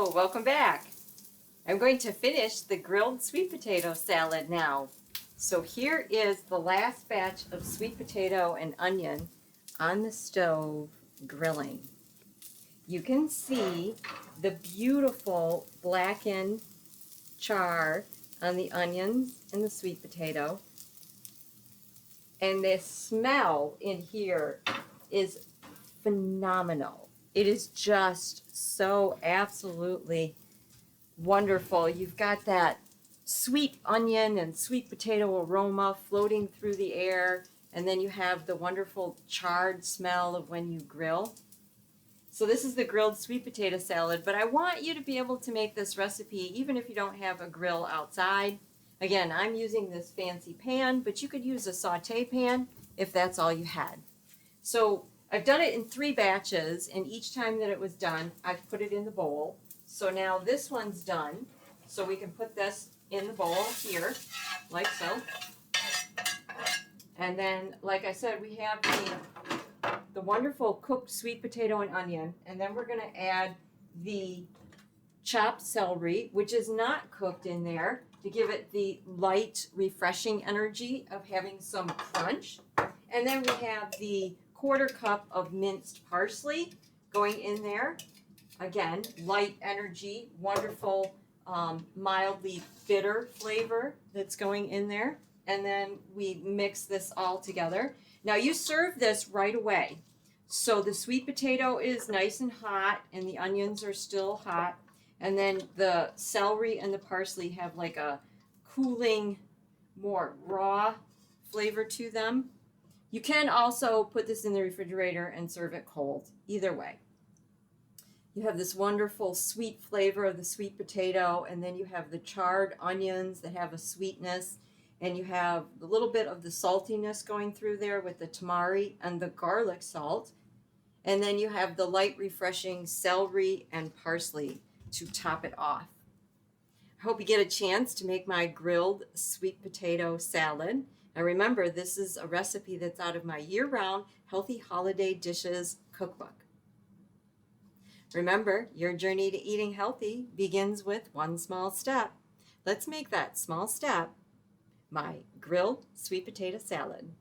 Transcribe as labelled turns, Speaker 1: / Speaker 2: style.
Speaker 1: Hello, welcome back. I'm going to finish the grilled sweet potato salad now. So here is the last batch of sweet potato and onion on the stove grilling. You can see the beautiful blackened char on the onions and the sweet potato. And the smell in here is phenomenal. It is just so absolutely wonderful. You've got that sweet onion and sweet potato aroma floating through the air, and then you have the wonderful charred smell of when you grill. So this is the grilled sweet potato salad, but I want you to be able to make this recipe even if you don't have a grill outside. Again, I'm using this fancy pan, but you could use a saute pan if that's all you had. So I've done it in 3 batches, and each time that it was done, I've put it in the bowl. So now this one's done, so we can put this in the bowl here, like so. And then, like I said, we have the wonderful cooked sweet potato and onion, and then we're going to add the chopped celery, which is not cooked in there, to give it the light, refreshing energy of having some crunch. And then we have the 1/4 cup of minced parsley going in there. Again, light energy, wonderful, mildly bitter flavor that's going in there. And then we mix this all together. Now you serve this right away. So the sweet potato is nice and hot and the onions are still hot. And then the celery and the parsley have like a cooling, more raw flavor to them. You can also put this in the refrigerator and serve it cold, either way. You have this wonderful sweet flavor of the sweet potato, and then you have the charred onions that have a sweetness, and you have a little bit of the saltiness going through there with the tamari and the garlic salt, and then you have the light, refreshing celery and parsley to top it off. I hope you get a chance to make my grilled sweet potato salad. Now remember, this is a recipe that's out of my year-round Healthy Holiday Dishes cookbook. Remember, your journey to eating healthy begins with one small step. Let's make that small step my grilled sweet potato salad.